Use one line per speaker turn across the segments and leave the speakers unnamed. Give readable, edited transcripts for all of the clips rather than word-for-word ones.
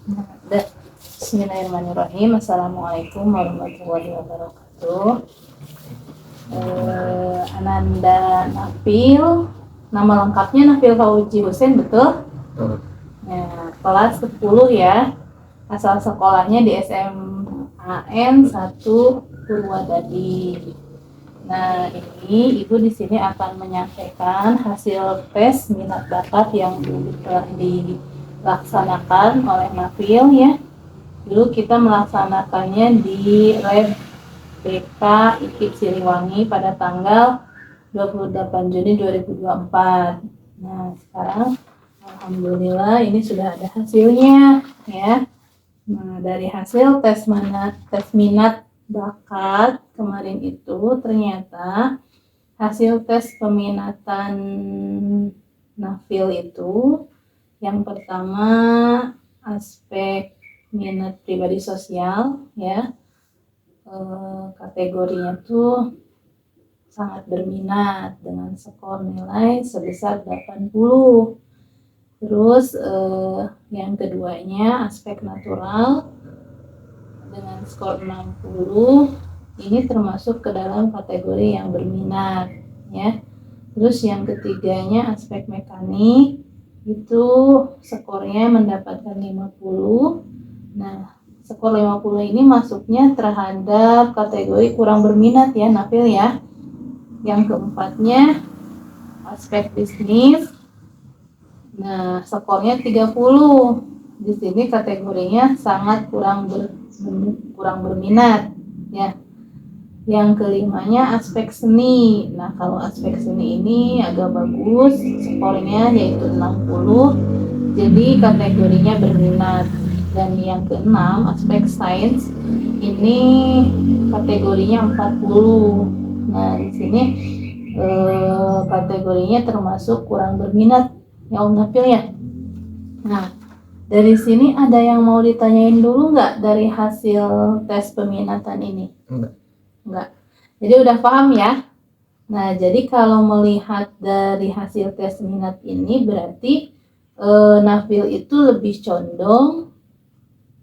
Bismillahirrahmanirrahim. Assalamualaikum warahmatullahi wabarakatuh. Ananda Nafil, nama lengkapnya Nafil Fauzi Husain, betul? Ya, kelas 10 ya. Asal sekolahnya di SMAN 1 Purwadadi. Nah, ini Ibu di sini akan menyampaikan hasil tes minat bakat yang telah dilaksanakan oleh Nafil ya. Dulu kita melaksanakannya di lab BK IKIP Siliwangi pada tanggal 28 Juni 2024. Nah, sekarang alhamdulillah ini sudah ada hasilnya ya. Nah, dari hasil tes minat bakat kemarin itu ternyata hasil tes peminatan Nafil itu yang pertama aspek minat pribadi sosial ya, kategorinya tuh sangat berminat dengan skor nilai sebesar 80. Terus yang keduanya aspek natural dengan skor 60, ini termasuk ke dalam kategori yang berminat ya. Terus yang ketiganya aspek mekanik, itu skornya mendapatkan 50. Nah, skor 50 ini masuknya terhadap kategori kurang berminat ya Nafil ya. Yang keempatnya aspek bisnis. Nah, skornya 30. Di sini kategorinya sangat kurang berminat ya. Yang kelimanya aspek seni. Nah, kalau aspek seni ini agak bagus, skornya yaitu 60. Jadi kategorinya berminat. Dan yang keenam aspek sains, ini kategorinya 40. Nah, di sini kategorinya termasuk kurang berminat ya Om Nafil ya. Nah, dari sini ada yang mau ditanyain dulu nggak dari hasil tes peminatan ini? Enggak. Jadi udah paham ya? Nah, jadi kalau melihat dari hasil tes minat ini berarti Nafil itu lebih condong,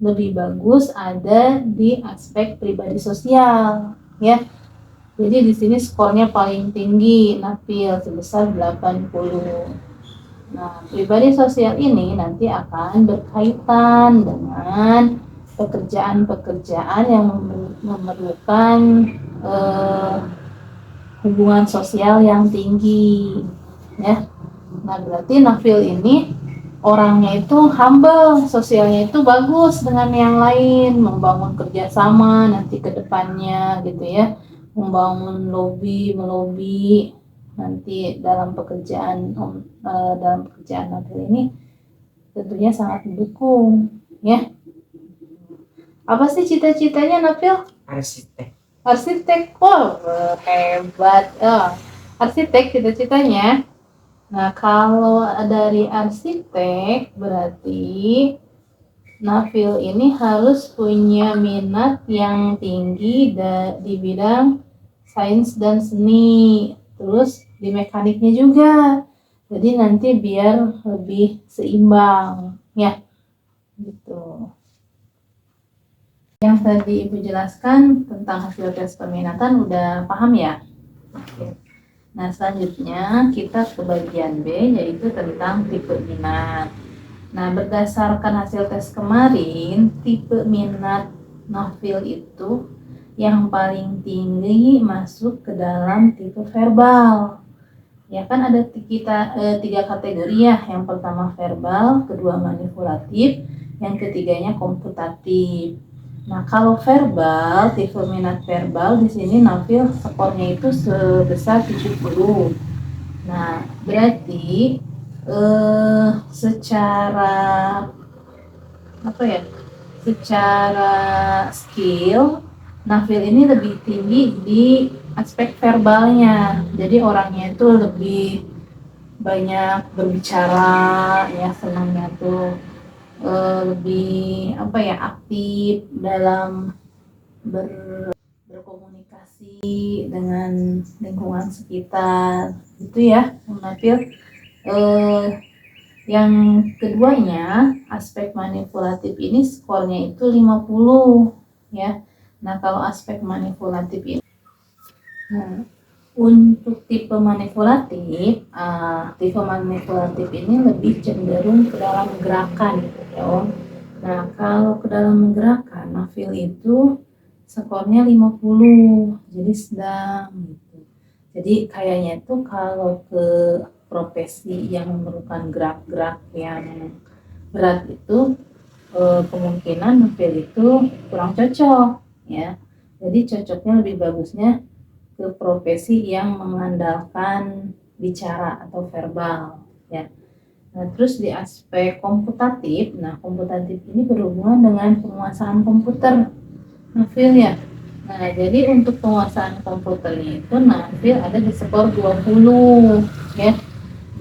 lebih bagus ada di aspek pribadi sosial ya. Jadi di sini skornya paling tinggi Nafil sebesar 80. Nah, pribadi sosial ini nanti akan berkaitan dengan pekerjaan-pekerjaan yang memerlukan hubungan sosial yang tinggi ya. Nah, berarti Nafil ini orangnya itu humble, sosialnya itu bagus dengan yang lain, membangun kerjasama nanti ke depannya gitu ya, membangun melobi nanti dalam pekerjaan Nafil ini tentunya sangat mendukung ya. Apa sih cita-citanya Nafil? Arsitek. Oh, hebat. Arsitek cita-citanya. Nah, kalau dari arsitek berarti Nafil ini harus punya minat yang tinggi di bidang sains dan seni. Terus di mekaniknya juga. Jadi nanti biar lebih seimbang ya. Gitu. Yang tadi Ibu jelaskan tentang hasil tes peminatan udah paham ya? Oke. Nah, selanjutnya kita ke bagian B, yaitu tentang tipe minat. Nah, berdasarkan hasil tes kemarin, tipe minat Nafil itu yang paling tinggi masuk ke dalam tipe verbal. Ya kan ada tiga kategori ya. Yang pertama verbal, kedua manipulatif, yang ketiganya komputatif. Nah, kalau verbal, tipe minat verbal di sini Nafil skornya itu sebesar 70. Nah, berarti secara Secara skill Nafil ini lebih tinggi di aspek verbalnya. Jadi orangnya itu lebih banyak berbicara ya, senangnya tuh lebih aktif dalam berkomunikasi dengan lingkungan sekitar gitu ya Nafil. Yang keduanya, aspek manipulatif ini skornya itu 50 ya. Nah, kalau aspek manipulatif ini, nah, untuk tipe manipulatif ini lebih cenderung ke dalam gerakan gitu ya Om. Nah, kalau ke dalam gerakan, Nafil itu skornya 50, jadi sedang gitu. Jadi kayaknya itu kalau ke profesi yang memerlukan gerak-gerak yang berat itu kemungkinan Nafil itu kurang cocok ya. Jadi cocoknya lebih bagusnya ke profesi yang mengandalkan bicara atau verbal ya. Nah, terus di aspek komputatif, nah komputatif ini berhubungan dengan penguasaan komputer, Nafil ya. Nah, jadi untuk penguasaan komputernya itu Nafil ada di skor 20 ya.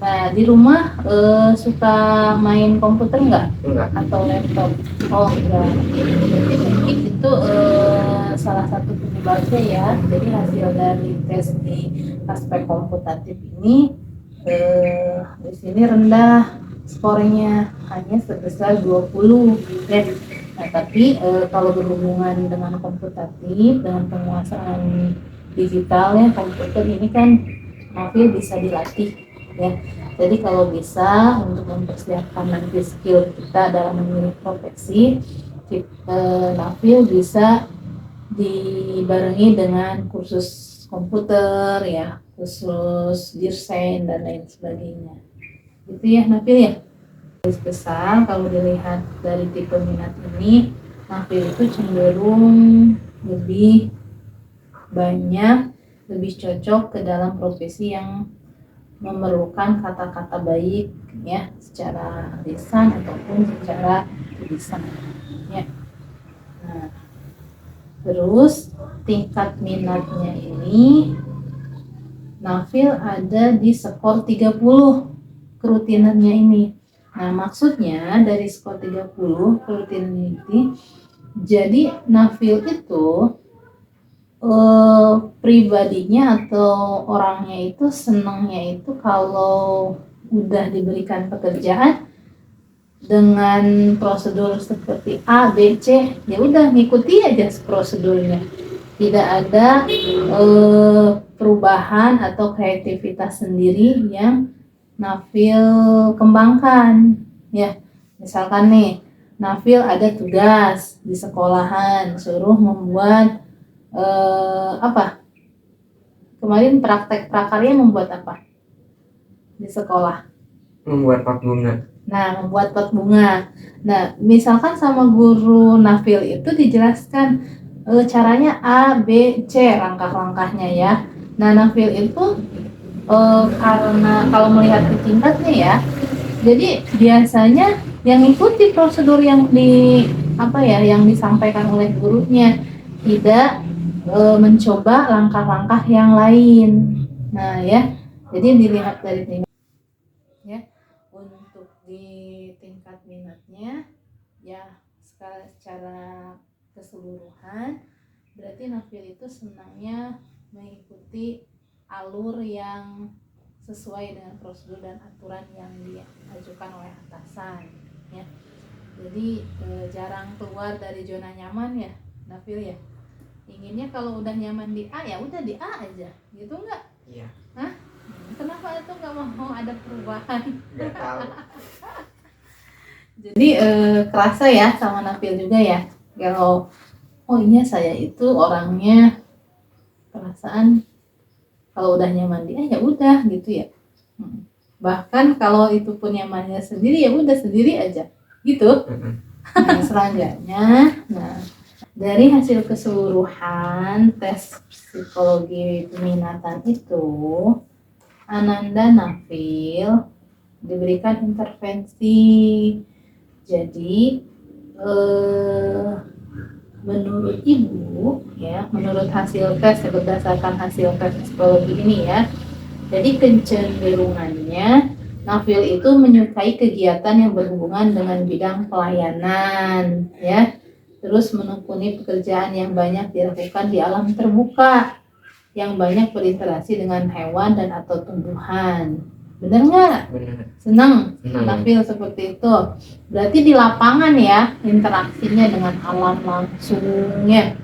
Nah, di rumah suka main komputer nggak?
Enggak.
Atau laptop? Oh, enggak. Jadi mungkin itu salah satu penyebabnya ya. Jadi hasil dari tes di aspek komputatif ini di sini rendah skornya, hanya sebesar 20 ya. Nah, tapi kalau berhubungan dengan komputatif, dengan penguasaan digital ya, komputer ini kan Nafil bisa dilatih ya. Jadi kalau bisa untuk mempersiapkan nanti skill kita dalam memilih profesi, Nafil bisa dibarengi dengan kursus komputer ya, khusus desain dan lain sebagainya. Itu ya Nafil ya. Garis besar kalau dilihat dari tipe minat ini, Nafil itu cenderung lebih banyak, lebih cocok ke dalam profesi yang memerlukan kata-kata baik ya, secara lisan ataupun secara tulisan ya. Nah, terus tingkat minatnya ini Nafil ada di skor 30 kerutinannya ini. Nah, maksudnya dari skor 30 kerutinannya ini, jadi Nafil itu pribadinya atau orangnya itu senangnya itu kalau udah diberikan pekerjaan dengan prosedur seperti A, B, C, ya udah ngikuti aja prosedurnya. Tidak ada perubahan atau kreativitas sendiri yang Nafil kembangkan. Ya, misalkan nih, Nafil ada tugas di sekolahan, suruh membuat apa? Kemarin praktek prakarya membuat apa di sekolah?
Membuat pot bunga.
Nah, membuat pot bunga. Nah, misalkan sama guru Nafil itu dijelaskan caranya A, B, C langkah-langkahnya ya. Nah, Nafil itu karena kalau melihat ke tingkatnya ya, jadi biasanya yang ikuti prosedur yang yang disampaikan oleh gurunya, tidak mencoba langkah-langkah yang lain. Nah ya, jadi dilihat dari tingkat ya. Untuk di tingkat minatnya ya, secara keseluruhan berarti Nafil itu senangnya mengikuti alur yang sesuai dengan prosedur dan aturan yang diajukan oleh atasan ya. Jadi jarang keluar dari zona nyaman ya Nafil ya. Inginnya kalau udah nyaman di A ya udah di A aja, gitu nggak?
Iya.
Hah? Kenapa itu nggak mau ada perubahan?
Nggak tahu.
Jadi kerasa ya sama Nafil juga ya. Kalau oh iya saya itu orangnya perasaan kalau udah nyaman di A ya udah gitu ya. Bahkan kalau itu pun nyamannya sendiri ya udah sendiri aja gitu. Nah, selanjutnya, dari hasil keseluruhan tes psikologi peminatan itu, Ananda Nafil diberikan intervensi. Jadi menurut ibu ya, menurut hasil tes berdasarkan hasil tes psikologi ini ya, jadi kecenderungannya Nafil itu menyukai kegiatan yang berhubungan dengan bidang pelayanan ya. Terus menekuni pekerjaan yang banyak dilakukan di alam terbuka, yang banyak berinteraksi dengan hewan dan atau tumbuhan. Bener nggak?
Benar.
Senang
Senang.
Nafil seperti itu. Berarti di lapangan ya interaksinya dengan alam langsung ya,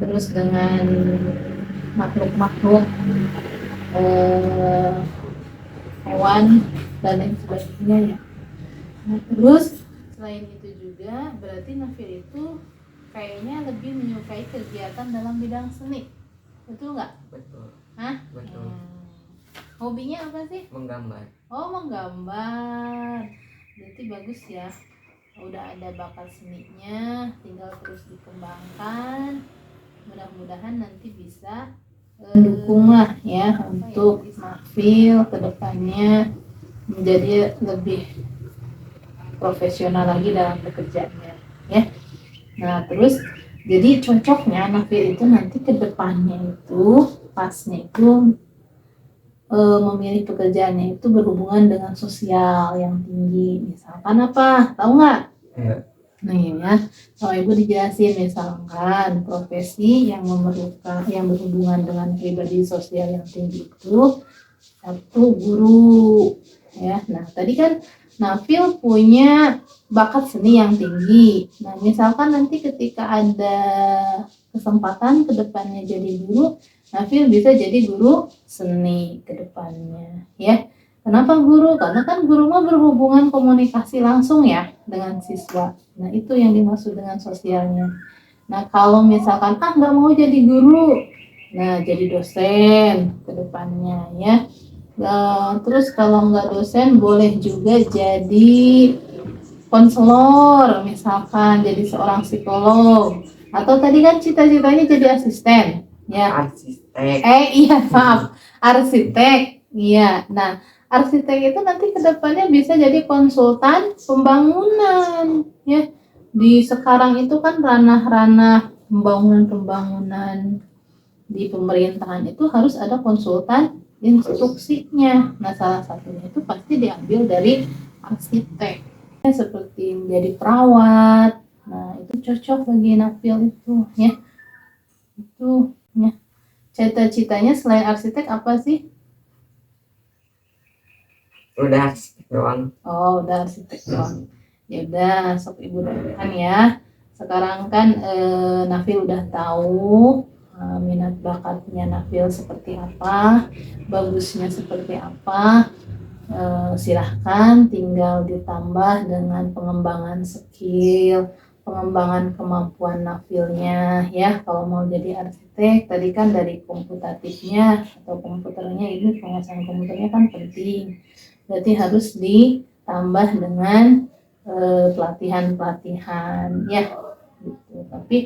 terus dengan makhluk-makhluk eh, hewan dan lain sebagainya ya. Nah, terus selain itu juga berarti Nafil itu kayaknya lebih menyukai kegiatan dalam bidang seni, betul nggak?
Betul.
Hah?
Betul.
Hobinya apa sih?
Menggambar.
Oh, menggambar. Berarti bagus ya. Udah ada bakat seninya, tinggal terus dikembangkan. Mudah-mudahan nanti bisa mendukung lah ya untuk Nafil ke depannya menjadi lebih profesional lagi dalam pekerjaannya ya. Nah, terus jadi cocoknya Nafil itu nanti ke depannya itu pasnya itu memilih pekerjaannya itu berhubungan dengan sosial yang tinggi. Misalkan apa? Tahu nggak?
Enggak.
Nih ya, kalau ibu dijelasin misalkan profesi yang memerlukan yang berhubungan dengan pribadi sosial yang tinggi itu satu guru ya. Nah tadi kan Nafil punya bakat seni yang tinggi. Nah misalkan nanti ketika ada kesempatan ke depannya jadi guru, Nafil bisa jadi guru seni ke depannya ya. Kenapa guru? Karena kan guru mah berhubungan komunikasi langsung ya dengan siswa. Nah itu yang dimaksud dengan sosialnya. Nah kalau misalkan nggak mau jadi guru, nah jadi dosen ke depannya ya. Terus kalau nggak dosen boleh juga jadi konselor, misalkan jadi seorang psikolog. Atau tadi kan cita-citanya jadi asisten ya.
Arsitek.
Iya maaf, arsitek. Iya. Nah, arsitek itu nanti kedepannya bisa jadi konsultan pembangunan ya. Di sekarang itu kan ranah-ranah pembangunan di pemerintahan itu harus ada konsultan instruksinya. Nah, salah satunya itu pasti diambil dari arsitek. Seperti menjadi perawat. Nah, itu cocok bagi Nafil itu ya. Itu ya. Cita-citanya selain arsitek apa sih?
Udah arsitek doang.
Oh, udah arsitek doang. Ya udah, sok ibu doakan ya. Sekarang kan Nafil udah tahu minat bakatnya Nafil seperti apa, bagusnya seperti apa. Silahkan tinggal ditambah dengan pengembangan skill, pengembangan kemampuan Nafilnya ya. Kalau mau jadi arsitek tadi kan dari komputatifnya atau komputernya, ini penguasaan komputernya kan penting, berarti harus ditambah dengan pelatihan-pelatihan ya gitu. Tapi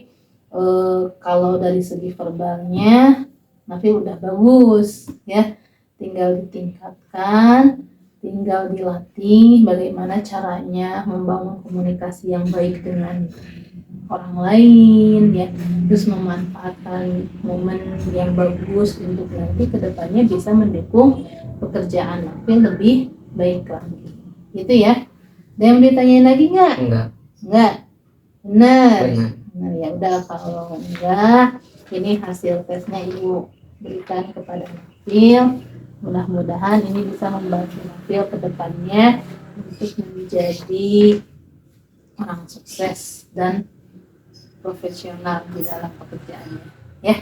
kalau dari segi verbalnya Nafil udah bagus ya, tinggal ditingkatkan, tinggal dilatih bagaimana caranya membangun komunikasi yang baik dengan orang lain ya, terus memanfaatkan momen yang bagus untuk nanti kedepannya bisa mendukung pekerjaan Nafil lebih baik lagi gitu ya. Ada yang ditanyain lagi nggak? Enggak. Benar. Nah ya udah, kalau enggak ini hasil tesnya ibu berikan kepada Nafil. Mudah-mudahan ini bisa membantu Nafil ke depannya untuk menjadi orang sukses dan profesional di dalam pekerjaannya ya.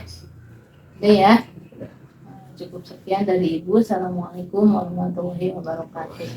Udah ya. Cukup sekian dari ibu. Assalamualaikum warahmatullahi wabarakatuh.